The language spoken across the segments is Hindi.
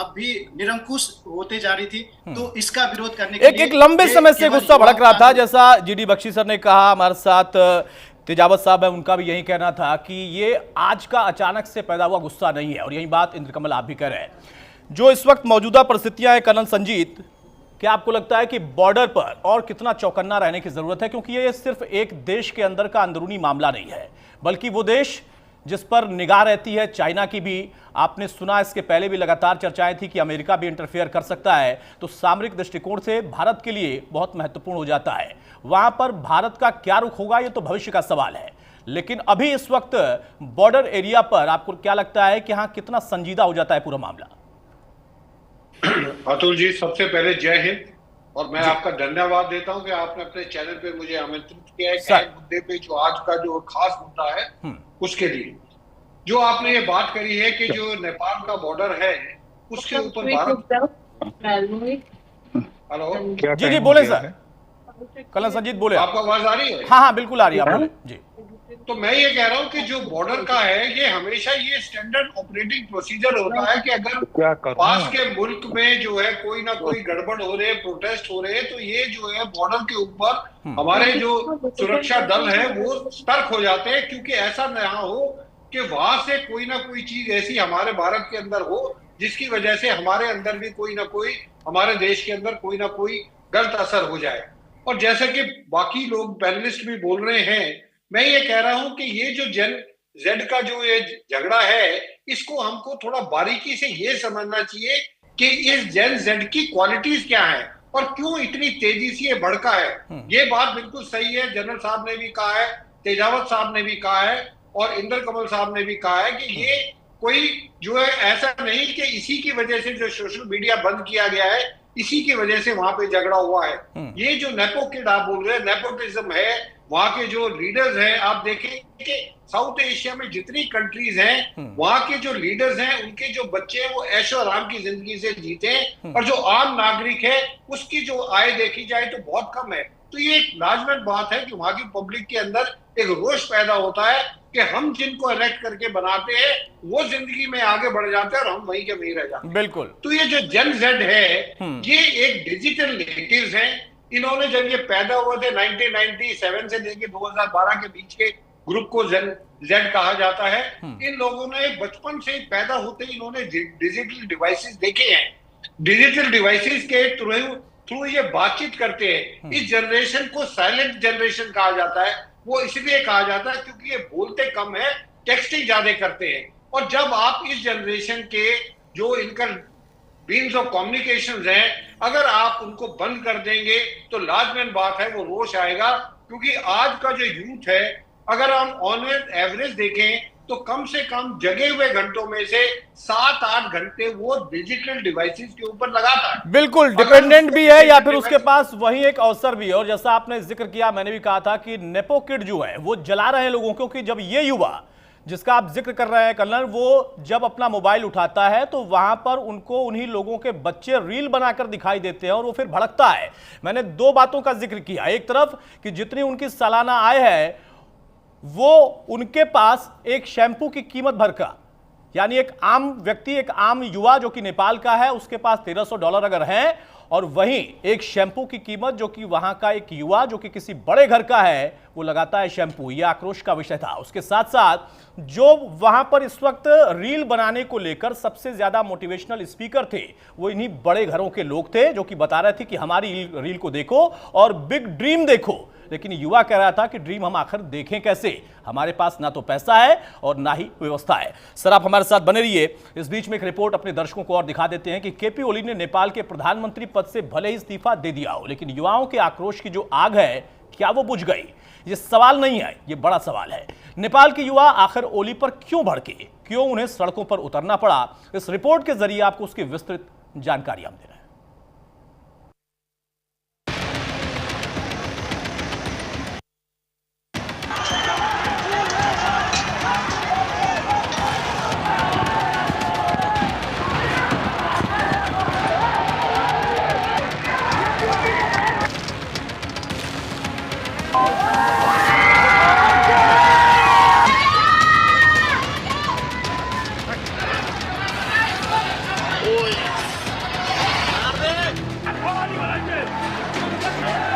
अब भी निरंकुश होते जा रही थी। तो इसका विरोध करने के एक लिए एक लंबे समय से गुस्सा भड़क रहा था, जैसा जीडी बख्शी सर ने कहा, हमारे साथ तेजावत साहब है, उनका भी यही कहना था कि ये आज का अचानक से पैदा हुआ गुस्सा नहीं है, और यही बात इंद्रकमल आप भी कह रहे हैं। जो इस वक्त मौजूदा परिस्थितियां हैं कर्नल संजीत, क्या आपको लगता है कि बॉर्डर पर और कितना चौकन्ना रहने की जरूरत है? क्योंकि ये सिर्फ एक देश के अंदर का अंदरूनी मामला नहीं है, बल्कि वो देश जिस पर निगाह रहती है चाइना की भी। आपने सुना, इसके पहले भी लगातार चर्चाएं थी कि अमेरिका भी इंटरफेयर कर सकता है, तो सामरिक दृष्टिकोण से भारत के लिए बहुत महत्वपूर्ण हो जाता है। वहां पर भारत का क्या रुख होगा, ये तो भविष्य का सवाल है। लेकिन अभी इस वक्त बॉर्डर एरिया पर आपको क्या लगता है कि हाँ, कितना संजीदा हो जाता है पूरा मामला? अतुल जी, सबसे पहले जय हिंद, और मैं आपका धन्यवाद देता हूं कि आपने अपने चैनल पे मुझे आमंत्रित किया है मुद्दे पे, जो आज का जो खास मुद्दा है उसके लिए। जो आपने ये बात करी है कि जो नेपाल का बॉर्डर है उसके ऊपर भारत। हेलो जी जी बोले सर, कर्नल संजीत बोले। आपको आवाज आ रही है? हाँ हाँ बिल्कुल आ रही है, आप बोले जी। तो मैं ये कह रहा हूँ कि जो बॉर्डर का है, ये हमेशा ये स्टैंडर्ड ऑपरेटिंग प्रोसीजर होता है कि अगर पास के मुल्क में जो है कोई ना कोई गड़बड़ हो रहे, प्रोटेस्ट हो रहे, तो ये जो है बॉर्डर के ऊपर हमारे जो सुरक्षा दल है वो सतर्क हो जाते हैं, क्योंकि ऐसा ना हो कि वहां से कोई ना कोई चीज ऐसी हमारे भारत के अंदर हो जिसकी वजह से हमारे अंदर भी कोई ना कोई, हमारे देश के अंदर कोई ना कोई गलत असर हो जाए। और जैसे कि बाकी लोग पैनलिस्ट भी बोल रहे हैं, मैं ये कह रहा हूं कि ये जो जेन जेड का जो ये झगड़ा है, इसको हमको थोड़ा बारीकी से ये समझना चाहिए कि इस जेन जेड की क्वालिटीज क्या है और क्यों इतनी तेजी से ये भड़का है। ये बात बिल्कुल सही है, जनरल साहब ने भी कहा है, तेजावत साहब ने भी कहा है, और इंद्र कमल साहब ने भी कहा है कि ये कोई जो है ऐसा नहीं कि इसी की वजह से जो सोशल मीडिया बंद किया गया है, इसी की वजह से वहां पे झगड़ा हुआ है। ये जो नेपो किड आप बोल रहे हैं, नेपोटिज्म है, वहां के जो लीडर्स हैं, आप देखें कि साउथ एशिया में जितनी कंट्रीज हैं, वहां के जो लीडर्स हैं, उनके जो बच्चे हैं वो ऐशो आराम की जिंदगी से जीते हैं, और जो आम नागरिक है उसकी जो आय देखी जाए तो बहुत कम है। तो ये एक लाजमंद बात है कि वहां की पब्लिक के अंदर एक रोष पैदा होता है कि हम जिनको इलेक्ट करके बनाते हैं वो जिंदगी में आगे बढ़ जाते हैं और हम वहीं के वहीं रह जाते हैं। बिल्कुल। तो ये जो जेन जेड है, ये एक डिजिटल नेटिव्स हैं। इन्होंने जब ये पैदा हुए थे 1997 से लेकर 2012 के बीच के ग्रुप को जेन जेड कहा जाता है। इन लोगों ने बचपन से ही पैदा होते ही इन्होंने डिजिटल डिवाइसेस देखे हैं। डिजिटल डिवाइसेस के थ्रू ये बातचीत करते हैं। इस जनरेशन को साइलेंट जनरेशन कहा जाता है। वो इसलिए कहा जाता है क्योंकि ये बोलते कम है, टेक्सटिंग ज्यादा करते हैं। और जब आप इस जनरेशन के जो इनका मीन्स ऑफ कम्युनिकेशन हैं, अगर आप उनको बंद कर देंगे तो लाजमंद बात है वो रोष आएगा। क्योंकि आज का जो यूथ है, अगर हम ऑन एवरेज देखें तो कम से कम जगे हुए घंटों में से 7-8 घंटे वो डिजिटल डिवाइसेस के ऊपर लगाता है। बिल्कुल डिपेंडेंट भी है, या फिर उसके पास वही एक अवसर भी है। और जैसा आपने जिक्र किया, मैंने भी कहा था कि नेपो किड जो है वो जला रहे हैं लोगों को, क्योंकि जब ये युवा जिसका आप जिक्र कर रहे हैं कर्नल, वो जब अपना मोबाइल उठाता है तो वहां पर उनको उन्हीं लोगों के बच्चे रील बनाकर दिखाई देते हैं और वो फिर भड़कता है। मैंने दो बातों का जिक्र किया, एक तरफ कि जितनी उनकी सालाना आय है वो उनके पास एक शैम्पू की कीमत भर का, यानी एक आम व्यक्ति, एक आम युवा जो कि नेपाल का है, उसके पास $1300 अगर है, और वहीं एक शैम्पू की कीमत जो कि वहां का एक युवा जो कि किसी बड़े घर का है वो लगाता है शैम्पू। यह आक्रोश का विषय था। उसके साथ साथ जो वहां पर इस वक्त रील बनाने को लेकर सबसे ज्यादा मोटिवेशनल स्पीकर थे वो इन्हीं बड़े घरों के लोग थे, जो कि बता रहे थे कि हमारी रील को देखो और बिग ड्रीम देखो। लेकिन युवा कह रहा था कि ड्रीम हम आखिर देखें कैसे, हमारे पास ना तो पैसा है और ना ही व्यवस्था है। सर आप हमारे साथ बने रहिए। इस बीच में एक रिपोर्ट अपने दर्शकों को और दिखा देते हैं कि केपी ओली ने नेपाल के प्रधानमंत्री पद से भले ही इस्तीफा दे दिया हो, लेकिन युवाओं के आक्रोश की जो आग है क्या वो बुझ गई? ये सवाल नहीं है, ये बड़ा सवाल है। नेपाल के युवा आखिर ओली पर क्यों भड़के, क्यों उन्हें सड़कों पर उतरना पड़ा? इस रिपोर्ट के जरिए आपको उसकी विस्तृत जानकारी हम दे रहे हैं।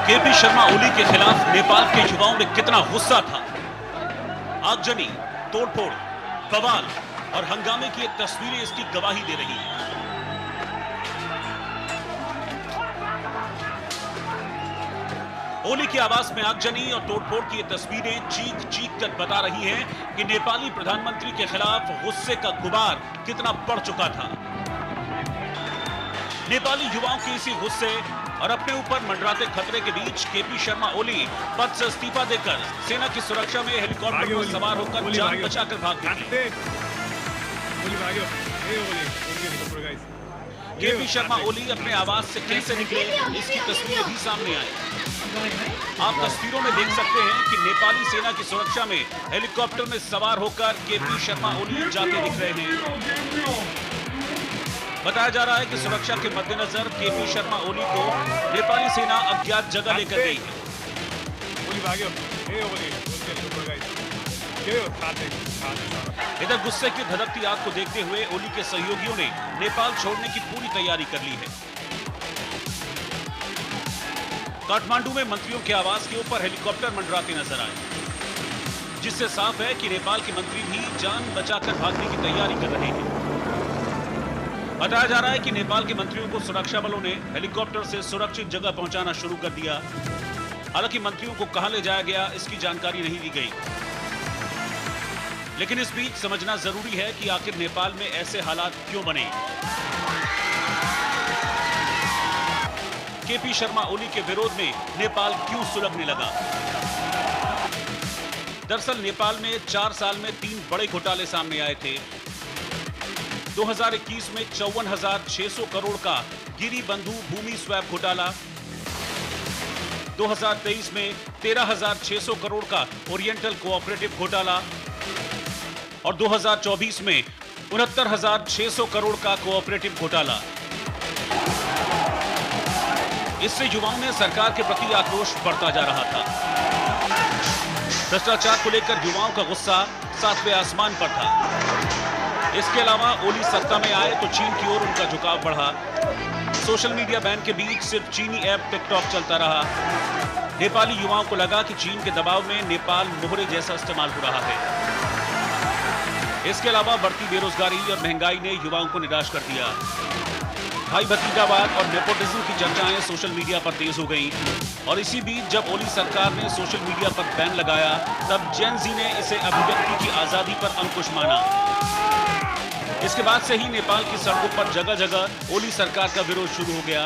केपी शर्मा ओली के खिलाफ नेपाल के युवाओं में कितना गुस्सा था। आगजनी, तोड़फोड़, बवाल और हंगामे की ये तस्वीरें इसकी गवाही दे रही हैं। ओली की आवाज में आगजनी और तोड़फोड़ की ये तस्वीरें चीख चीख कर बता रही हैं कि नेपाली प्रधानमंत्री के खिलाफ गुस्से का गुबार कितना बढ़ चुका था। नेपाली युवाओं के इसी गुस्से और अपने ऊपर मंडराते खतरे के बीच केपी शर्मा ओली पद से इस्तीफा देकर सेना की सुरक्षा में हेलीकॉप्टर में सवार होकर जान बचाकर भाग गए। केपी शर्मा ओली अपने आवास से कैसे निकले, इसकी तस्वीरें भी सामने आई। आप तस्वीरों में देख सकते हैं कि नेपाली सेना की सुरक्षा में हेलीकॉप्टर में सवार होकर केपी शर्मा ओली जाते दिख रहे हैं। बताया जा रहा है कि सुरक्षा के मद्देनजर केपी शर्मा ओली को नेपाली सेना अज्ञात जगह लेकर गई है। इधर गुस्से की धधकती आग को देखते हुए ओली के सहयोगियों ने नेपाल छोड़ने की पूरी तैयारी कर ली है। काठमांडू में मंत्रियों के आवास के ऊपर हेलीकॉप्टर मंडराते नजर आए, जिससे साफ है कि नेपाल के मंत्री भी जान बचाकर भागने की तैयारी कर रहे हैं। बताया जा रहा है कि नेपाल के मंत्रियों को सुरक्षा बलों ने हेलीकॉप्टर से सुरक्षित जगह पहुंचाना शुरू कर दिया। हालांकि मंत्रियों को कहां ले जाया गया, इसकी जानकारी नहीं दी गई। लेकिन इस बीच समझना जरूरी है कि आखिर नेपाल में ऐसे हालात क्यों बने। केपी शर्मा ओली के विरोध में नेपाल क्यों सुलगने लगा। दरअसल नेपाल में 4 साल में 3 बड़े घोटाले सामने आए थे। 2021 में 54,600 करोड़ का गिरी बंधु भूमि स्वैप घोटाला, 2023 में 13,600 करोड़ का ओरिएंटल कोऑपरेटिव घोटाला और 2024 में 69,600 करोड़ का कोऑपरेटिव घोटाला। इससे युवाओं में सरकार के प्रति आक्रोश बढ़ता जा रहा था। भ्रष्टाचार को लेकर युवाओं का गुस्सा 7वें आसमान पर था। इसके अलावा ओली सत्ता में आए तो चीन की ओर उनका झुकाव बढ़ा। सोशल मीडिया बैन के बीच सिर्फ चीनी ऐप टिकटॉक चलता रहा। नेपाली युवाओं को लगा कि चीन के दबाव में नेपाल मोहरे जैसा इस्तेमाल हो रहा है। इसके अलावा बढ़ती बेरोजगारी और महंगाई ने युवाओं को निराश कर दिया। भाई भतीजावाद और नेपोटिज्म की चर्चाएं सोशल मीडिया पर तेज हो गईं और इसी बीच जब ओली सरकार ने सोशल मीडिया पर बैन लगाया तब जेन ज़ी ने इसे अभिव्यक्ति की आजादी पर अंकुश माना। इसके बाद से ही नेपाल की सड़कों पर जगह जगह ओली सरकार का विरोध शुरू हो गया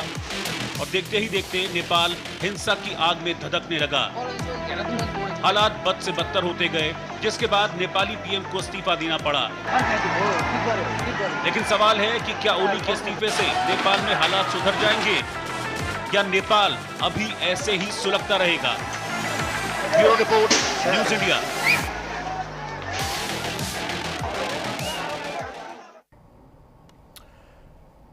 और देखते ही देखते नेपाल हिंसा की आग में धधकने लगा। हालात बद से बदतर होते गए, जिसके बाद नेपाली पीएम को इस्तीफा देना पड़ा। लेकिन सवाल है कि क्या ओली के इस्तीफे से नेपाल में हालात सुधर जाएंगे या नेपाल अभी ऐसे ही सुलगता रहेगा। Bureau report, news India.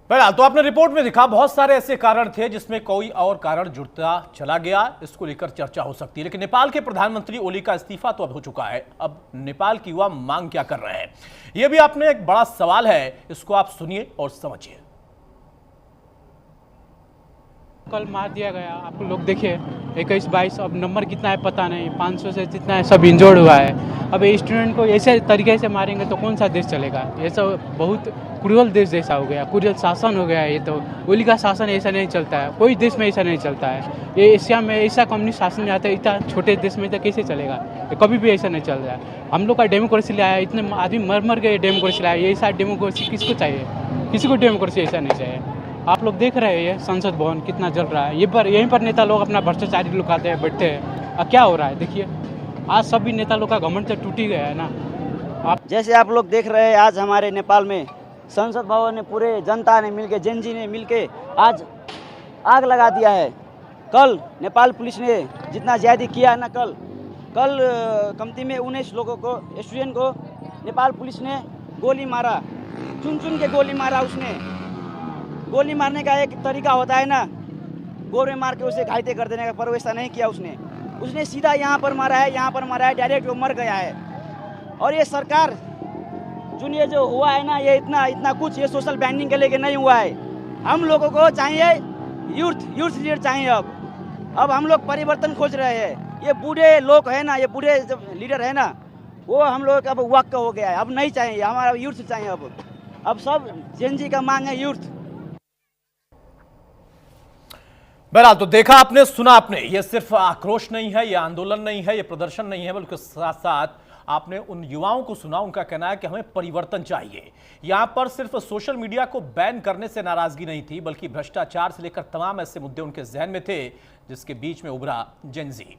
बहरहाल तो आपने रिपोर्ट में दिखा बहुत सारे ऐसे कारण थे जिसमें कोई और कारण जुड़ता चला गया। इसको लेकर चर्चा हो सकती है, लेकिन नेपाल के प्रधानमंत्री ओली का इस्तीफा तो अब हो चुका है। अब नेपाल की युवा मांग क्या कर रहे हैं, यह भी आपने एक बड़ा सवाल है। इसको आप सुनिए और समझिए। कल मार दिया गया, आप लोग देखिए 21-22, अब नंबर कितना है पता नहीं, 500 से जितना है सब इंजर्ड हुआ है। अब स्टूडेंट को ऐसे तरीके से मारेंगे तो कौन सा देश चलेगा। ये सब बहुत क्रूरल देश जैसा हो गया, क्रूरल शासन हो गया है। ये तो ओली का शासन ऐसा नहीं चलता है, कोई देश में ऐसा नहीं चलता है। ये एशिया में ऐसा कम्युनिस्ट शासन में आता है, इतना छोटे देश में तो कैसे चलेगा। कभी भी ऐसा नहीं चल रहा है। हम लोग का डेमोक्रेसी लाया, इतने आदमी मर मर के डेमोक्रेसी लाया। ये ऐसा डेमोक्रेसी किसको चाहिए, किसी को डेमोक्रेसी ऐसा नहीं चाहिए। आप लोग देख रहे हैं संसद भवन कितना जल रहा है। यहीं पर नेता लोग अपना भ्रष्टाचारी लोग आते हैं, बैठते हैं। अब क्या हो रहा है देखिए, आज सभी नेता लोग का घमंड तो टूट ही गया है ना। आप जैसे आप लोग देख रहे हैं, आज हमारे नेपाल में संसद भवन ने पूरे जनता ने मिलके, जेन ज़ी ने मिलके आज आग लगा दिया है। कल नेपाल पुलिस ने जितना ज्यादा किया है ना, कल कमती में 19 लोगों को, स्टूडेंट को नेपाल पुलिस ने गोली मारा, चुन चुन के गोली मारा। उसने गोली मारने का एक तरीका होता है ना, गोर में मार के उसे घायल कर देने का, पर वैसा नहीं किया उसने सीधा यहाँ पर मारा है, डायरेक्ट वो मर गया है। और ये सरकार जो ये जो हुआ है ना, ये इतना कुछ ये सोशल बैंडिंग के लेके नहीं हुआ है। हम लोगों को चाहिए यूथ लीडर चाहिए। अब हम लोग परिवर्तन खोज रहे हैं। ये बूढ़े लोग है ना, ये बूढ़े लीडर है ना, वो हम लोग अब वक्त हो गया है, अब नहीं चाहिए, हमारा यूथ चाहिए। अब सब जेनजी का मांग है यूथ। बहरहाल तो देखा आपने, सुना आपने, ये सिर्फ आक्रोश नहीं है, ये आंदोलन नहीं है, ये प्रदर्शन नहीं है, बल्कि साथ साथ आपने उन युवाओं को सुना। उनका कहना है कि हमें परिवर्तन चाहिए। यहां पर सिर्फ सोशल मीडिया को बैन करने से नाराजगी नहीं थी, बल्कि भ्रष्टाचार से लेकर तमाम ऐसे मुद्दे उनके जहन में थे जिसके बीच में उभरा जेनजी।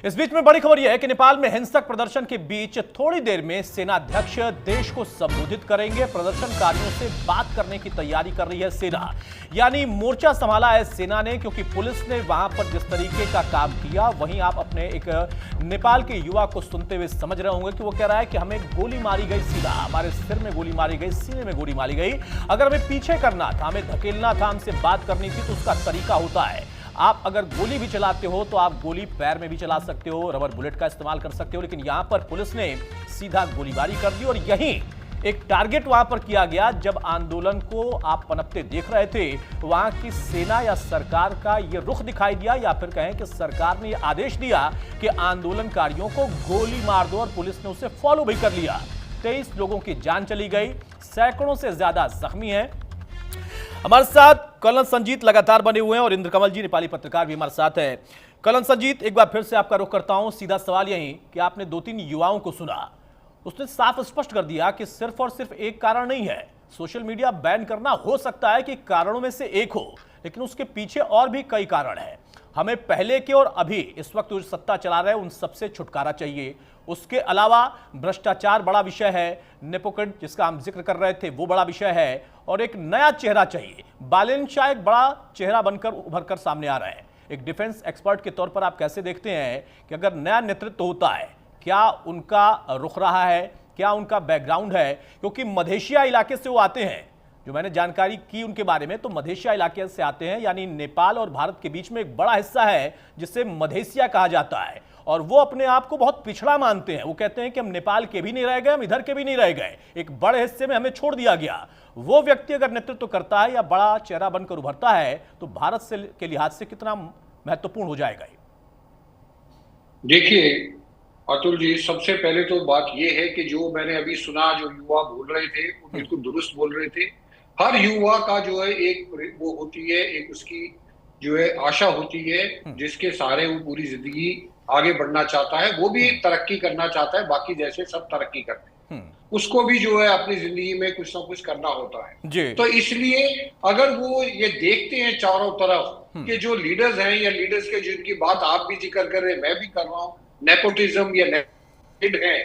इस बीच में बड़ी खबर यह है कि नेपाल में हिंसक प्रदर्शन के बीच थोड़ी देर में सेनाध्यक्ष देश को संबोधित करेंगे। प्रदर्शनकारियों से बात करने की तैयारी कर रही है सेना, यानी मोर्चा संभाला है सेना ने, क्योंकि पुलिस ने वहां पर जिस तरीके का काम किया, वहीं आप अपने एक नेपाल के युवा को सुनते हुए समझ रहे होंगे कि वो कह रहा है कि हमें गोली मारी गई, सीधा हमारे सिर में गोली मारी गई, सीने में गोली मारी गई। अगर हमें पीछे करना था, हमें धकेलना था, हमसे बात करनी थी, तो उसका तरीका होता है। आप अगर गोली भी चलाते हो तो आप गोली पैर में भी चला सकते हो, रबर बुलेट का इस्तेमाल कर सकते हो, लेकिन यहां पर पुलिस ने सीधा गोलीबारी कर दी। और यही एक टारगेट वहां पर किया गया। जब आंदोलन को आप पनपते देख रहे थे, वहां की सेना या सरकार का यह रुख दिखाई दिया, या फिर कहें कि सरकार ने यह आदेश दिया कि आंदोलनकारियों को गोली मार दो, और पुलिस ने उसे फॉलो भी कर लिया। 23 लोगों की जान चली गई, सैकड़ों से ज्यादा जख्मी हैं। हमारे साथ कर्नल संजीत लगातार बने हुए हैं और इंद्रकमल जी नेपाली पत्रकार भी हमारे साथ हैं। कर्नल संजीत, एक बार फिर से आपका रुख करता हूं। सीधा सवाल यही कि आपने 2-3 युवाओं को सुना, उसने साफ स्पष्ट कर दिया कि सिर्फ और सिर्फ एक कारण नहीं है। सोशल मीडिया बैन करना हो सकता है कि कारणों में से एक हो, लेकिन उसके पीछे और भी कई कारण हैं। हमें पहले के और अभी इस वक्त जो सत्ता चला रहे हैं उन सबसे छुटकारा चाहिए। उसके अलावा भ्रष्टाचार बड़ा विषय है, नेपोकिड जिसका हम जिक्र कर रहे थे वो बड़ा विषय है, और एक नया चेहरा चाहिए। बालेन शाह एक बड़ा चेहरा बनकर उभर कर सामने आ रहा है। एक डिफेंस एक्सपर्ट के तौर पर आप कैसे देखते हैं कि अगर नया नेतृत्व होता है, क्या उनका रुख रहा है, क्या उनका बैकग्राउंड है? क्योंकि मधेशिया इलाके से वो आते हैं, जो मैंने जानकारी की उनके बारे में, तो मधेशिया इलाके से आते हैं, यानी नेपाल और भारत के बीच में एक बड़ा हिस्सा है जिसे मधेशिया कहा जाता है, और वो अपने आप को बहुत पिछड़ा मानते हैं। वो कहते हैं कि हम नेपाल के भी नहीं रह गए, हम इधर के भी नहीं रह गए, एक बड़े हिस्से में हमें छोड़ दिया गया। वो व्यक्ति अगर नेतृत्व करता है या बड़ा चेहरा बनकर उभरता है, तो भारत से के लिहाज से कितना महत्वपूर्ण हो जाएगा? देखिए अतुल जी, सबसे पहले तो बात यह है कि जो मैंने अभी सुना, जो युवा बोल रहे थे वो बिल्कुल दुरुस्त बोल रहे थे। हर युवा का जो है एक वो होती है, एक उसकी जो है आशा होती है जिसके सहारे वो पूरी जिंदगी आगे बढ़ना चाहता है। वो भी तरक्की करना चाहता है, बाकी जैसे सब तरक्की करते हैं, उसको भी जो है अपनी जिंदगी में कुछ ना कुछ करना होता है। तो इसलिए अगर वो ये देखते हैं चारों तरफ कि जो लीडर्स हैं या लीडर्स के जिनकी बात आप भी जिक्र कर रहे हैं, मैं भी कर रहा हूँ, नेपोटिज्म या नेपोटिड है,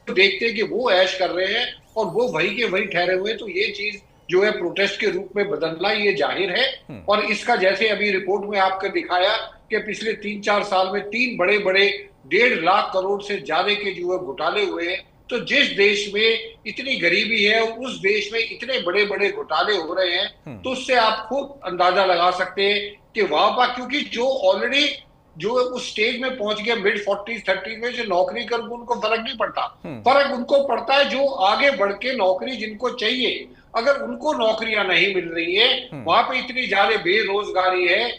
तो देखते हैं कि वो ऐश कर रहे हैं और वो वही के वही ठहरे हुए, तो ये चीज जो है प्रोटेस्ट के रूप में बदलना ये जाहिर है। और इसका जैसे अभी रिपोर्ट में आपको दिखाया कि पिछले 3-4 साल में 3 बड़े बड़े 1.5 लाख करोड़ से ज्यादा के जो है घोटाले हुए हैं। तो जिस देश में इतनी गरीबी है, उस देश में इतने बड़े बड़े घोटाले हो रहे हैं, तो उससे आप खूब अंदाजा लगा सकते हैं कि वहां पर, क्योंकि जो ऑलरेडी जो उस स्टेज में पहुंच गया मिड 40s 30s में, जो नौकरी कर उनको फर्क नहीं पड़ता। फर्क उनको पड़ता है जो आगे बढ़ के नौकरी जिनको चाहिए, अगर उनको नौकरियां नहीं मिल रही है, वहां पे इतनी ज्यादा बेरोजगारी है,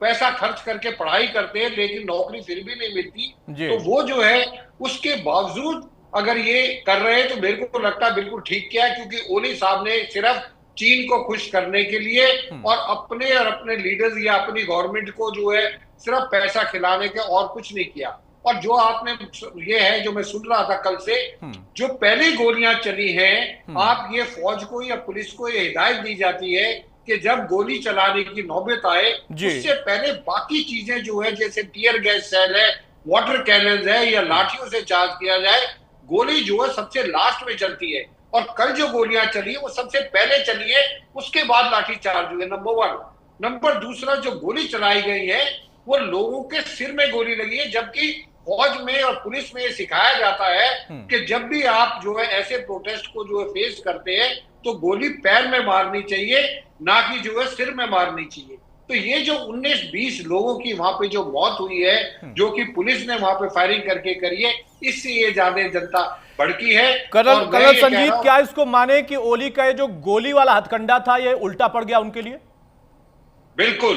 पैसा खर्च करके पढ़ाई करते हैं लेकिन नौकरी फिर भी नहीं मिलती, तो वो जो है उसके बावजूद अगर ये कर रहे हैं तो मेरे को लगता है बिल्कुल ठीक किया, क्योंकि ओली साहब ने सिर्फ चीन को खुश करने के लिए और अपने लीडर्स या अपनी गवर्नमेंट को जो है सिर्फ पैसा खिलाने के और कुछ नहीं किया। और जो आपने ये है जो मैं सुन रहा था कल से, जो पहले गोलियां चली हैं, आप ये फौज को या पुलिस को ये हिदायत दी जाती है कि जब गोली चलाने की नौबत आए उससे पहले बाकी चीजें जो है, जैसे टियर गैस सेल है, वाटर कैनन है, या लाठियों से चार्ज किया जाए। गोली जो है सबसे लास्ट में चलती है, और कल जो गोलियां चली है वो सबसे पहले चली है, उसके बाद लाठी चार्ज हुए, नंबर 1। नंबर दूसरा, जो गोली चलाई गई है वो लोगों के सिर में गोली लगी है, जबकि फौज में और पुलिस में ये सिखाया जाता है कि जब भी आप जो है ऐसे प्रोटेस्ट को जो है फेस करते हैं तो गोली पैर में मारनी चाहिए, ना कि जो है सिर में मारनी चाहिए। तो ये जो 19-20 लोगों की वहां पे जो मौत हुई है, जो कि पुलिस ने वहां पे फायरिंग करके करी है, इससे ये ज्यादा जनता भड़की है। कर्नल संजीत, क्या इसको माने कि ओली का ये जो गोली वाला हथकंडा था ये उल्टा पड़ गया उनके लिए? बिल्कुल,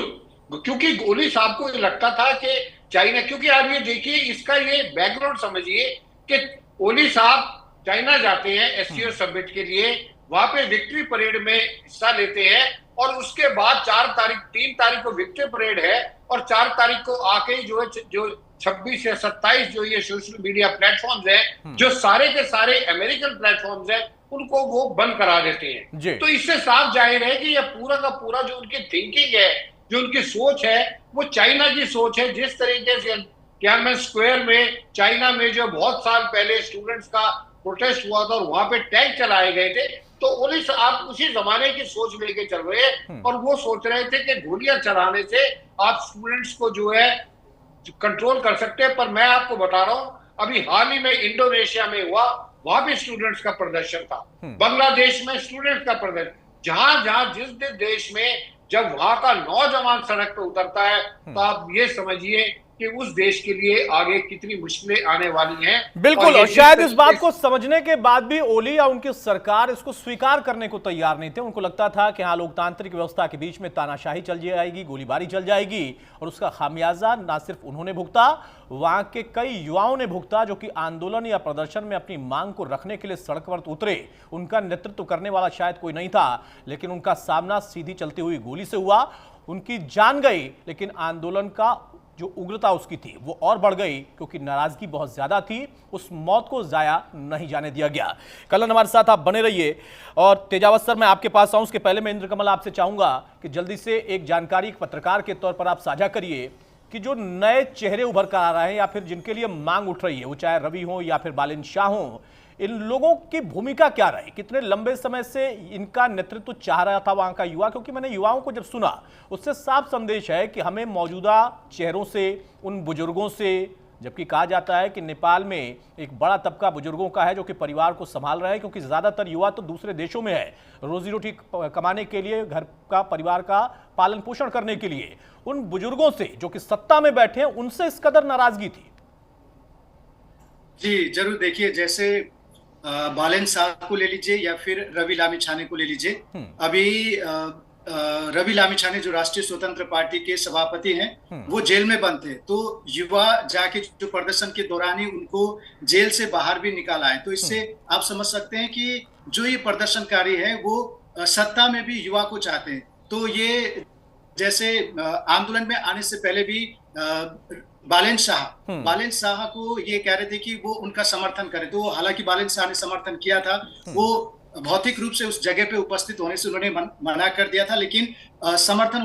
क्योंकि ओली साहब को लगता था कि चाइना, क्योंकि आप ये देखिए इसका ये बैकग्राउंड समझिए कि ओली साहब चाइना जाते हैं एससीओ समिट के लिए, वहां पे विक्ट्री परेड में हिस्सा लेते हैं और उसके बाद 3 तारीख को विक्ट्री परेड है और 4 तारीख को आके ही जो 26 या 27 जो ये सोशल मीडिया प्लेटफॉर्म्स हैं, जो सारे के सारे अमेरिकन प्लेटफॉर्म्स हैं, उनको वो बंद करा देते हैं। तो इससे साफ जाहिर है कि ये पूरा का पूरा जो उनकी थिंकिंग है, जो उनकी सोच है, वो चाइना की सोच है। जिस तरीके से तियानमेन स्क्वायर में चाइना में जो बहुत साल पहले स्टूडेंट्स का प्रोटेस्ट हुआ था और वहां पे टैंक चलाए गए थे, तो ओली आप उसी जमाने की सोच लेके चल रहे हैं और वो सोच रहे थे कि गोलियां चलाने से आप स्टूडेंट्स को जो है कंट्रोल कर सकते हैं। पर मैं आपको बता रहा हूं, अभी हाल ही में इंडोनेशिया में हुआ, वहां भी स्टूडेंट्स का प्रदर्शन था, बांग्लादेश में स्टूडेंट्स का प्रदर्शन, जहां जहां जिस देश में जब वहां का नौजवान सड़क पे उतरता है, तो आप ये समझिए कि उस देश के लिए आगे कितनी मुश्किलें आने वाली हैं। बिल्कुल, और शायद इस बात को समझने के बाद भी ओली या उनकी सरकार इसको स्वीकार करने को तैयार नहीं थे। उनको लगता था कि हाँ, लोकतांत्रिक व्यवस्था के बीच में तानाशाही चल जाएगी, गोलीबारी चल जाएगी, और उसका खामियाजा ना सिर्फ उन्होंने भुगता, वहां के कई युवाओं ने भुगता जो कि आंदोलन या प्रदर्शन में अपनी मांग को रखने के लिए सड़क पर उतरे। उनका नेतृत्व करने वाला शायद कोई नहीं था, लेकिन उनका सामना सीधी चलती हुई गोली से हुआ। उनकी जान गई, लेकिन आंदोलन का जो उग्रता उसकी थी वो और बढ़ गई, क्योंकि नाराजगी बहुत ज्यादा थी। उस मौत को जाया नहीं जाने दिया गया। कल्याण, हमारे साथ आप बने रहिए। और तेजावत सर, मैं आपके पास आऊं उसके पहले मैं इंद्रकमल आपसे चाहूंगा कि जल्दी से एक जानकारी एक पत्रकार के तौर पर आप साझा करिए कि जो नए चेहरे उभर कर आ रहे हैं या फिर जिनके लिए मांग उठ रही है, वो चाहे रवि हो या फिर बालिन शाह हो, इन लोगों की भूमिका क्या रही? कितने लंबे समय से इनका नेतृत्व चाह रहा था वहां का युवा? क्योंकि मैंने युवाओं को जब सुना, उससे साफ संदेश है कि हमें मौजूदा चेहरों से, उन बुजुर्गों से, जबकि कहा जाता है कि नेपाल में एक बड़ा तबका बुजुर्गों का है जो कि परिवार को संभाल रहे हैं, क्योंकि ज्यादातर युवा तो दूसरे देशों में है रोजी रोटी कमाने के लिए, घर का, परिवार का पालन पोषण करने के लिए। उन बुजुर्गों से जो कि सत्ता में बैठे हैं, उनसे इस कदर नाराजगी थी? जी जरूर। देखिए, जैसे बालेन साहब को ले लीजिए या फिर रवि लामिछाने को ले लीजिए। अभी रवि लामिछाने जो राष्ट्रीय स्वतंत्र पार्टी के सभापति हैं, वो जेल में बंद थे, तो युवा जाके जो प्रदर्शन के दौरान ही उनको जेल से बाहर भी निकाला है। तो इससे आप समझ सकते हैं कि जो ये प्रदर्शनकारी है वो सत्ता में भी युवा को चाहते हैं। तो ये जैसे आंदोलन में आने से पहले भी बालेन शाह को ये कह रहे थे कि वो उनका समर्थन करे, तो हालांकि बालेन शाह ने समर्थन किया था, वो भौतिक रूप से उस जगह पे उपस्थित होने से उन्होंने मना कर दिया था, लेकिन समर्थन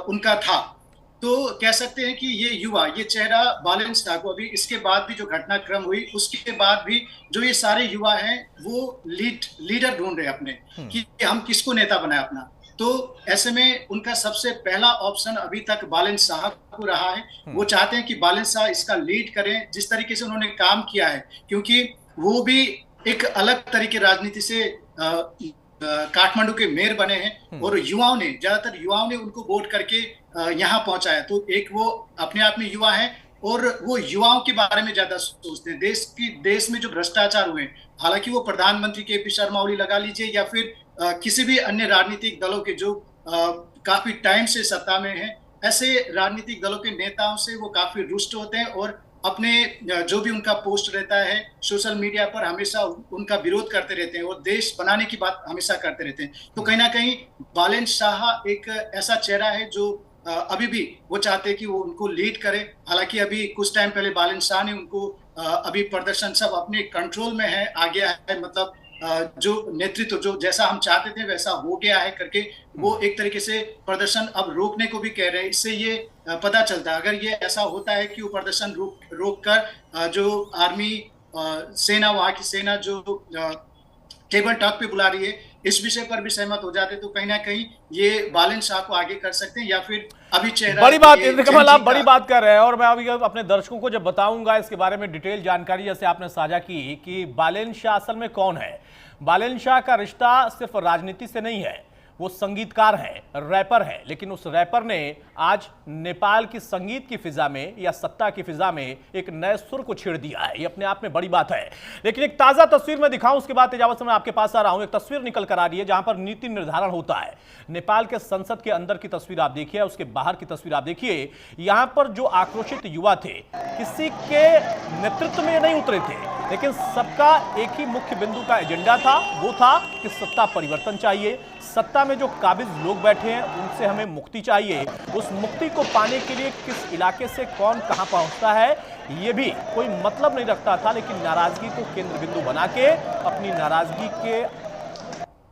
उनका था। तो कह सकते हैं कि ये युवा, ये चेहरा बालेन शाह को अभी इसके बाद भी जो घटनाक्रम हुई उसके बाद भी जो ये सारे युवा हैं वो लीडर ढूंढ रहे हैं अपने, कि हम किसको नेता बनाए अपना। तो ऐसे में उनका सबसे पहला ऑप्शन अभी तक बालेन शाह को रहा है। वो चाहते हैं कि बालेन शाह इसका लीड करें, जिस तरीके से उन्होंने काम किया है, क्योंकि वो भी एक अलग तरीके राजनीति से काठमांडू के मेयर बने हैं और युवाओं ने, ज्यादातर युवाओं ने उनको वोट करके यहाँ पहुंचाया। तो एक वो अपने आप में युवा है और वो युवाओं के बारे में ज्यादा सोचते हैं। देश में जो भ्रष्टाचार हुए, हालांकि वो प्रधानमंत्री के शर्मा ओली लगा लीजिए या फिर किसी भी अन्य राजनीतिक दलों के जो काफी टाइम से सत्ता में हैं, ऐसे राजनीतिक दलों के नेताओं से वो काफी रुष्ट होते हैं और अपने जो भी उनका पोस्ट रहता है सोशल मीडिया पर हमेशा उनका विरोध करते रहते हैं और देश बनाने की बात हमेशा करते रहते हैं। तो कहीं ना कहीं बालेन शाह एक ऐसा चेहरा है जो अभी भी वो चाहते हैं कि वो उनको लीड करे। हालांकि अभी कुछ टाइम पहले बालेन शाह ने उनको अभी प्रदर्शन सब अपने कंट्रोल में है, आ गया है, मतलब जो नेतृत्व जो जैसा हम चाहते थे वैसा हो गया है करके वो एक तरीके से प्रदर्शन अब रोकने को भी कह रहे हैं। इससे ये पता चलता है, अगर ये ऐसा होता है कि वो प्रदर्शन रोक कर जो आर्मी सेना, वहां की सेना जो टेबल टॉक पे बुला रही है, इस विषय पर भी सहमत हो जाते तो कहीं ना कहीं ये बालेन शाह को आगे कर सकते हैं या फिर अभी चेहरा। बड़ी बात इंद्रकमल, आप बड़ी बात कर रहे हैं और मैं अभी अपने दर्शकों को जब बताऊंगा इसके बारे में डिटेल जानकारी जैसे आपने साझा की कि बालेन शाह असल में कौन है। बालेन शाह का रिश्ता सिर्फ राजनीति से नहीं है, वो संगीतकार हैं, रैपर हैं, लेकिन उस रैपर ने आज नेपाल की संगीत की फिजा में या सत्ता की फिजा में एक नए सुर को छेड़ दिया है। ये अपने आप में बड़ी बात है। लेकिन एक ताजा तस्वीर में दिखाऊं, उसके बाद तेजावत से मैं आपके पास आ रहा हूं। एक तस्वीर निकल कर आ रही है जहां पर नीति निर्धारण होता है। नेपाल के संसद के अंदर की तस्वीर आप देखिए, उसके बाहर की तस्वीर आप देखिए। यहां पर जो आक्रोशित युवा थे, किसी के नेतृत्व में नहीं उतरे थे, लेकिन सबका एक ही मुख्य बिंदु का एजेंडा था, वो था कि सत्ता परिवर्तन चाहिए। सत्ता में जो काबिज लोग बैठे हैं उनसे हमें मुक्ति चाहिए। उस मुक्ति को पाने के लिए किस इलाके से कौन कहां पहुंचता है ये भी कोई मतलब नहीं रखता था, लेकिन नाराजगी को केंद्र बिंदु बना के अपनी नाराजगी के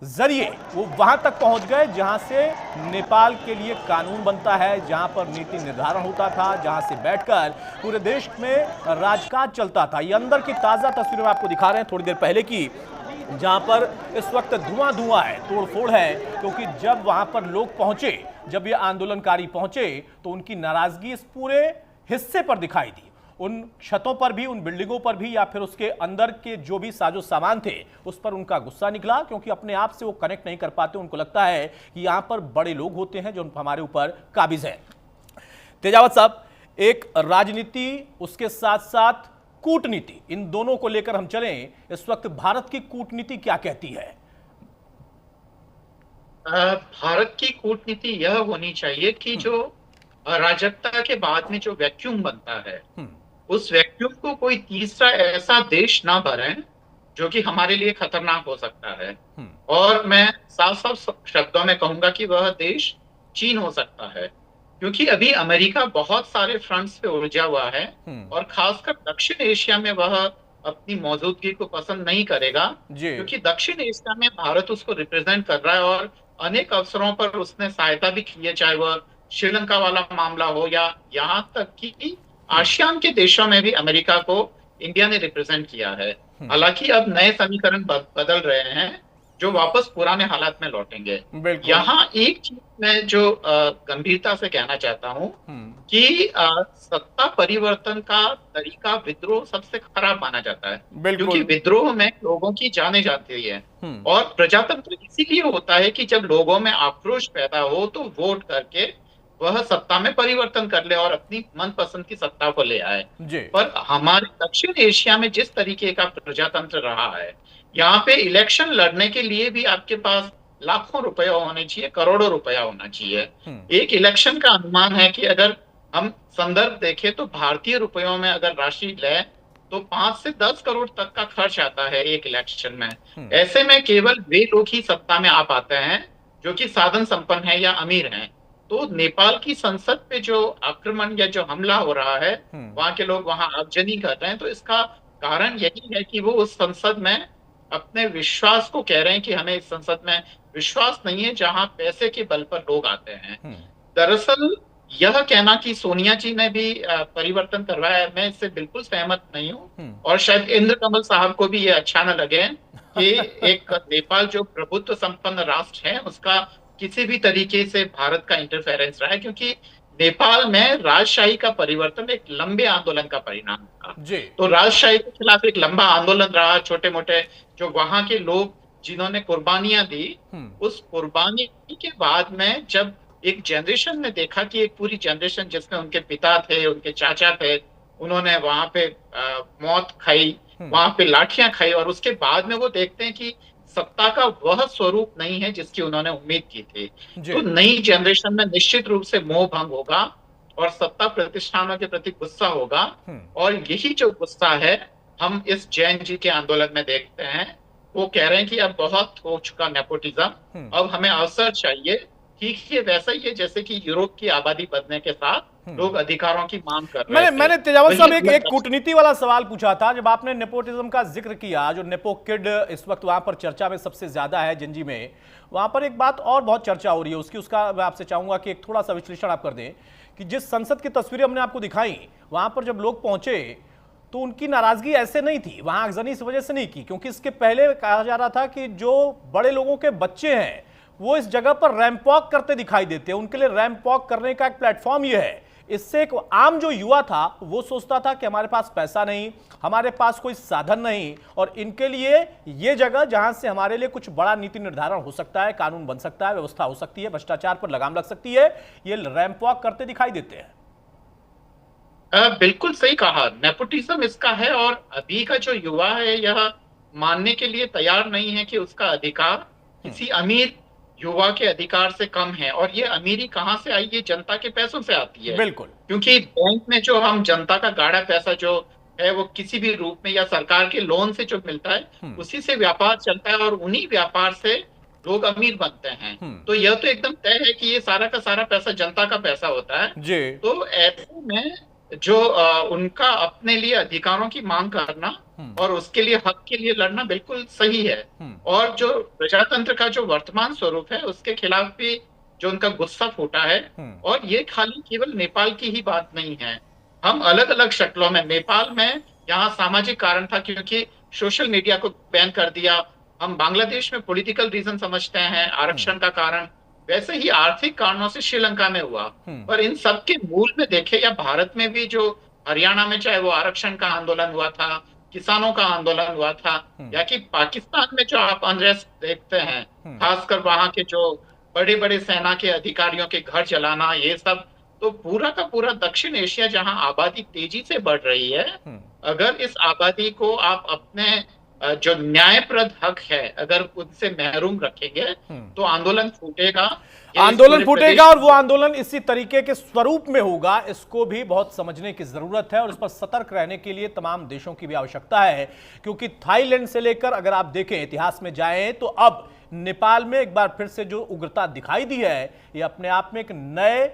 जरिए वो वहां तक पहुंच गए जहां से नेपाल के लिए कानून बनता है, जहां पर नीति निर्धारण होता था, जहां से बैठकर पूरे देश में राजकाज चलता था। ये अंदर की ताजा तस्वीरें आपको दिखा रहे हैं थोड़ी देर पहले की, जहां पर इस वक्त धुआं है, तोड़फोड़ है, क्योंकि जब वहां पर लोग पहुंचे, जब ये आंदोलनकारी पहुंचे तो उनकी नाराजगी इस पूरे हिस्से पर दिखाई दी। उन छतों पर भी, उन बिल्डिंगों पर भी, या फिर उसके अंदर के जो भी साजो सामान थे उस पर उनका गुस्सा निकला, क्योंकि अपने आप से वो कनेक्ट नहीं कर पाते। उनको लगता है कि यहां पर बड़े लोग होते हैं जो हमारे ऊपर काबिज हैं। तेजावत साहब, एक राजनीति, उसके साथ साथ कूटनीति, इन दोनों को लेकर हम चलें। इस वक्त भारत की कूटनीति क्या कहती है? भारत की कूटनीति यह होनी चाहिए कि जो अराजकता के बाद में जो वैक्यूम बनता है, उस वैक्यूम को कोई तीसरा ऐसा देश ना भरे जो कि हमारे लिए खतरनाक हो सकता है। और मैं साफ साफ शब्दों में कहूंगा कि वह देश चीन हो सकता है, क्योंकि अभी अमेरिका बहुत सारे फ्रंट्स पे उलझा हुआ है और खासकर दक्षिण एशिया में वह अपनी मौजूदगी को पसंद नहीं करेगा, क्योंकि दक्षिण एशिया में भारत उसको रिप्रेजेंट कर रहा है और अनेक अवसरों पर उसने सहायता भी की है, चाहे वह श्रीलंका वाला मामला हो या यहाँ तक कि आसियान के देशों में भी अमेरिका को इंडिया ने रिप्रेजेंट किया है। हालांकि अब नए समीकरण बदल रहे हैं जो वापस पुराने हालात में लौटेंगे। यहाँ एक चीज मैं जो गंभीरता से कहना चाहता हूँ कि सत्ता परिवर्तन का तरीका विद्रोह सबसे खराब माना जाता है, क्योंकि विद्रोह में लोगों की जाने जाती है। और प्रजातंत्र इसीलिए होता है कि जब लोगों में आक्रोश पैदा हो तो वोट करके वह सत्ता में परिवर्तन कर ले और अपनी मनपसंद की सत्ता को ले आए। पर हमारे दक्षिण एशिया में जिस तरीके का प्रजातंत्र रहा है, यहाँ पे इलेक्शन लड़ने के लिए भी आपके पास लाखों रुपया होने चाहिए, करोड़ों रुपया होना चाहिए। एक इलेक्शन का अनुमान है कि अगर हम संदर्भ देखें तो भारतीय रुपयों में अगर राशि लें तो 5 से 10 करोड़ तक का खर्च आता है एक इलेक्शन में। ऐसे में केवल वे लोग ही सत्ता में आ पाते हैं जो कि साधन संपन्न है या अमीर हैं। तो नेपाल की संसद पे जो आक्रमण या जो हमला हो रहा है, वहां के लोग वहां आगजनी कर रहे हैं, तो इसका कारण यही है कि वो उस संसद में अपने विश्वास को कह रहे हैं कि हमें इस संसद में विश्वास नहीं है जहां पैसे के बल पर लोग आते हैं। दरअसल यह कहना कि सोनिया जी ने भी परिवर्तन करवाया है, मैं इससे बिल्कुल सहमत नहीं हूँ। और शायद इंद्र कमल साहब को भी ये अच्छा न लगे कि एक नेपाल जो प्रभुत्व संपन्न राष्ट्र है उसका किसी भी तरीके से भारत का इंटरफेरेंस रहा है, क्योंकि नेपाल में राजशाही का परिवर्तन एक लंबे आंदोलन का परिणाम था। तो राजशाही के खिलाफ एक लंबा आंदोलन रहा, छोटे मोटे जो वहां के लोग जिन्होंने कुर्बानियां दी, उस कुर्बानी के बाद में जब एक जनरेशन ने देखा कि एक पूरी जनरेशन जिसमें उनके पिता थे, उनके चाचा थे, उन्होंने वहां पे मौत खाई, वहां पे लाठियां खाई, और उसके बाद में वो देखते हैं कि सत्ता का वह स्वरूप नहीं है जिसकी उन्होंने उम्मीद की थी। तो नई जनरेशन में निश्चित रूप से मोह भंग होगा और सत्ता प्रतिष्ठानों के प्रति गुस्सा होगा। और यही जो गुस्सा है हम इस जैन जी के आंदोलन में देखते हैं। वो कह रहे हैं कि अब बहुत हो चुका नेपोटिज्म, अब हमें अवसर चाहिए। ठीक है, वैसा ही है जैसे कि यूरोप की आबादी बढ़ने के साथ लोग अधिकारों की मांग कर रहे हैं। मैंने तेजावत साहब एक कूटनीति वाला सवाल पूछा था जब आपने नेपोटिज्म का जिक्र किया। जो नेपो किड इस वक्त वहां पर चर्चा में सबसे ज्यादा है जिंजी में, वहां पर एक बात और बहुत चर्चा हो रही है उसका मैं आपसे चाहूंगा कि एक थोड़ा सा विश्लेषण आप कर दें कि जिस संसद की तस्वीरें हमने आपको दिखाई, वहां पर जब लोग पहुंचे तो उनकी नाराजगी ऐसे नहीं थी, वहां आगजनी इस वजह से नहीं की, क्योंकि इसके पहले कहा जा रहा था कि जो बड़े लोगों के बच्चे हैं वो इस जगह पर रैंप वॉक करते दिखाई देते हैं, उनके लिए रैंप वॉक करने का एक प्लेटफॉर्म ये है, इससे एक आम जो युवा था वो सोचता था कि हमारे पास पैसा नहीं, हमारे पास कोई साधन नहीं, और इनके लिए ये जगह जहां से हमारे लिए कुछ बड़ा नीति निर्धारण हो सकता है, कानून बन सकता है, व्यवस्था हो सकती है, भ्रष्टाचार पर लगाम लग सकती है, ये रैंप वॉक करते दिखाई देते हैं। बिल्कुल सही कहा, नेपोटिज्म इसका है। और अभी का जो युवा है यह मानने के लिए तैयार नहीं है कि उसका अधिकार किसी अमीर युवा के अधिकार से कम है। और ये अमीरी कहाँ से आई? ये जनता के पैसों से आती है। बिल्कुल, क्योंकि बैंक में जो हम जनता का गाढ़ा पैसा जो है वो किसी भी रूप में या सरकार के लोन से जो मिलता है उसी से व्यापार चलता है, और उन्हीं व्यापार से लोग अमीर बनते हैं। तो यह तो एकदम तय है कि ये सारा का सारा पैसा जनता का पैसा होता है जी। तो ऐसे में जो उनका अपने लिए अधिकारों की मांग करना और उसके लिए हक के लिए लड़ना बिल्कुल सही है। और जो प्रजातंत्र का जो वर्तमान स्वरूप है उसके खिलाफ भी जो उनका गुस्सा फूटा है। और ये खाली केवल नेपाल की ही बात नहीं है, हम अलग अलग शक्लों में, नेपाल में यहाँ सामाजिक कारण था क्योंकि सोशल मीडिया को बैन कर दिया, हम बांग्लादेश में पॉलिटिकल रीजन समझते हैं, आरक्षण का कारण, वैसे ही आर्थिक कारणों से श्रीलंका में हुआ। पर इन सब के मूल में देखे या भारत में भी जो हरियाणा में चाहे वो आरक्षण का आंदोलन हुआ था, किसानों का आंदोलन हुआ था, या कि पाकिस्तान में जो आप अनरेस्ट देखते हैं, खासकर वहां के जो बड़े बड़े सेना के अधिकारियों के घर जलाना, ये सब, तो पूरा का पूरा दक्षिण एशिया जहां आबादी तेजी से बढ़ रही है, अगर इस आबादी को आप अपने जो न्यायप्रद हक है अगर उनसे महरूम रखेंगे तो आंदोलन फूटेगा। आंदोलन फूटेगा और वो आंदोलन इसी तरीके के स्वरूप में होगा, इसको भी बहुत समझने की जरूरत है और इस पर सतर्क रहने के लिए तमाम देशों की भी आवश्यकता है। क्योंकि थाईलैंड से लेकर अगर आप देखें, इतिहास में जाएं, तो अब नेपाल में एक बार फिर से जो उग्रता दिखाई दी है, ये अपने आप में एक नए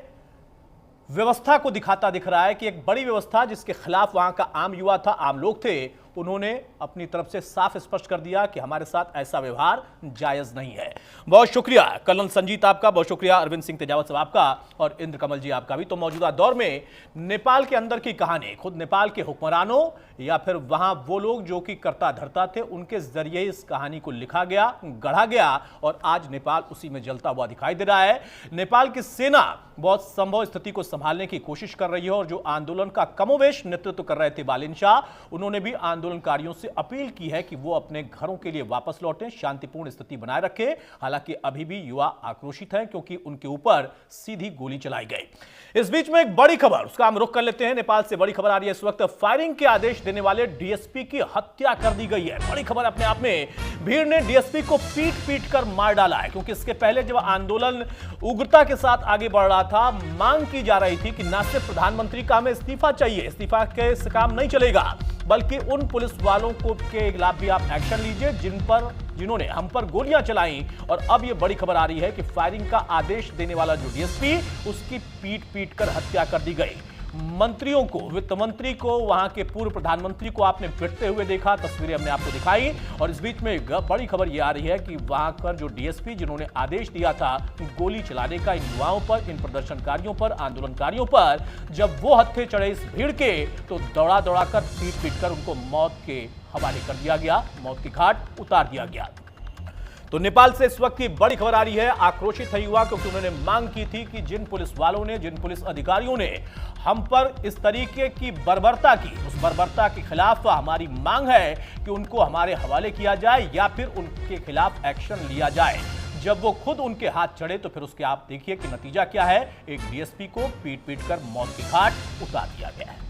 व्यवस्था को दिखाता दिख रहा है कि एक बड़ी व्यवस्था जिसके खिलाफ वहां का आम युवा था, आम लोग थे, उन्होंने अपनी तरफ से साफ स्पष्ट कर दिया कि हमारे साथ ऐसा व्यवहार जायज नहीं है। बहुत शुक्रिया कर्नल संजीत आपका, बहुत शुक्रिया अरविंद सिंह तेजावत साहब आपका, और इंद्र कमल जी आपका भी। तो मौजूदा दौर में नेपाल के अंदर की कहानी खुद नेपाल के हुक्मरानों या फिर वहां वो लोग जो कि कर्ता धर्ता थे उनके जरिए इस कहानी को लिखा गया, गढ़ा गया, और आज नेपाल उसी में जलता हुआ दिखाई दे रहा है। नेपाल की सेना बहुत संभव स्थिति को संभालने की कोशिश कर रही है, और जो आंदोलन का कमोवेश नेतृत्व कर रहे थे बालिन शाह, उन्होंने भी आंदोलनकारियों से अपील की है कि वो अपने घरों के लिए वापस लौटें, शांतिपूर्ण स्थिति बनाए रखें। हालांकि अभी भी युवा आक्रोशित हैं क्योंकि उनके ऊपर सीधी गोली चलाई गई। इस बीच में एक बड़ी खबर, उसका हम रुख कर लेते हैं। नेपाल से बड़ी खबर आ रही है इस वक्त, फायरिंग के आदेश देने वाले डीएसपी की हत्या कर दी गई है। बड़ी खबर अपने आप में, भीड़ ने डीएसपी को पीट पीट कर मार डाला है, क्योंकि इसके पहले जब आंदोलन उग्रता के साथ आगे बढ़ रहा था, मांग की जा रही थी कि न सिर्फ प्रधानमंत्री का हमें इस्तीफा चाहिए, इस्तीफा के से काम नहीं चलेगा, बल्कि उन पुलिस वालों को के खिलाफ भी आप एक्शन लीजिए जिन्होंने हम पर गोलियां चलाई। और अब यह बड़ी खबर आ रही है कि फायरिंग का आदेश देने वाला जो डीएसपी, उसकी पीट पीट कर हत्या कर दी गई। मंत्रियों को, वित्त मंत्री को, वहां के पूर्व प्रधानमंत्री को आपने पिटते हुए देखा, तस्वीरें हमने आपको दिखाई। और इस बीच में बड़ी खबर यह आ रही है कि वहां पर जो डीएसपी जिन्होंने आदेश दिया था गोली चलाने का इन युवाओं पर, इन प्रदर्शनकारियों पर, आंदोलनकारियों पर, जब वो हत्थे चढ़े इस भीड़ के, तो दौड़ा दौड़ा कर पीट पीट कर उनको मौत के हवाले कर दिया गया, मौत की घाट उतार दिया गया। तो नेपाल से इस वक्त की बड़ी खबर आ रही है, आक्रोशित है युवा, क्योंकि उन्होंने मांग की थी कि जिन पुलिस वालों ने, जिन पुलिस अधिकारियों ने हम पर इस तरीके की बर्बरता की, उस बर्बरता के खिलाफ हमारी मांग है कि उनको हमारे हवाले किया जाए या फिर उनके खिलाफ एक्शन लिया जाए। जब वो खुद उनके हाथ चढ़े तो फिर उसके आप देखिए कि नतीजा क्या है, एक डीएसपी को पीट पीट कर मौत की घाट उतार दिया गया है।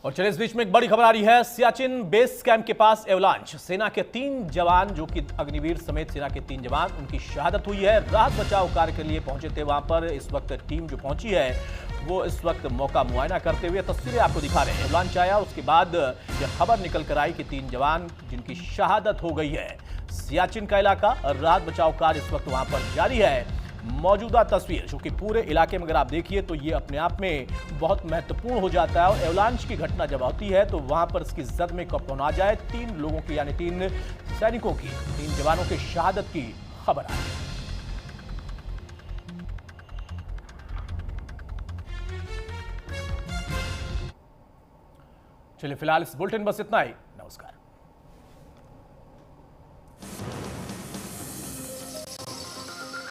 और चलिए इस बीच में एक बड़ी खबर आ रही है, सियाचिन बेस कैंप के पास एवलांच, सेना के 3 जवान जो कि अग्निवीर समेत सेना के 3 जवान, उनकी शहादत हुई है। राहत बचाव कार्य के लिए पहुंचे थे वहां पर, इस वक्त टीम जो पहुंची है वो इस वक्त मौका मुआयना करते हुए तस्वीरें आपको दिखा रहे हैं। एवलांच आया, उसके बाद यह खबर निकल कर आई कि 3 जवान जिनकी शहादत हो गई है। सियाचिन का इलाका, राहत बचाव कार्य इस वक्त वहां पर जारी है। मौजूदा तस्वीर जो कि पूरे इलाके में अगर आप देखिए तो ये अपने आप में बहुत महत्वपूर्ण हो जाता है। और एवलांच की घटना जब होती है तो वहां पर इसकी जद में कब पहुंचा जाए, 3 लोगों की, यानी 3 सैनिकों की, 3 जवानों की शहादत की खबर आई। चलिए फिलहाल इस बुलेटिन बस इतना ही, नमस्कार।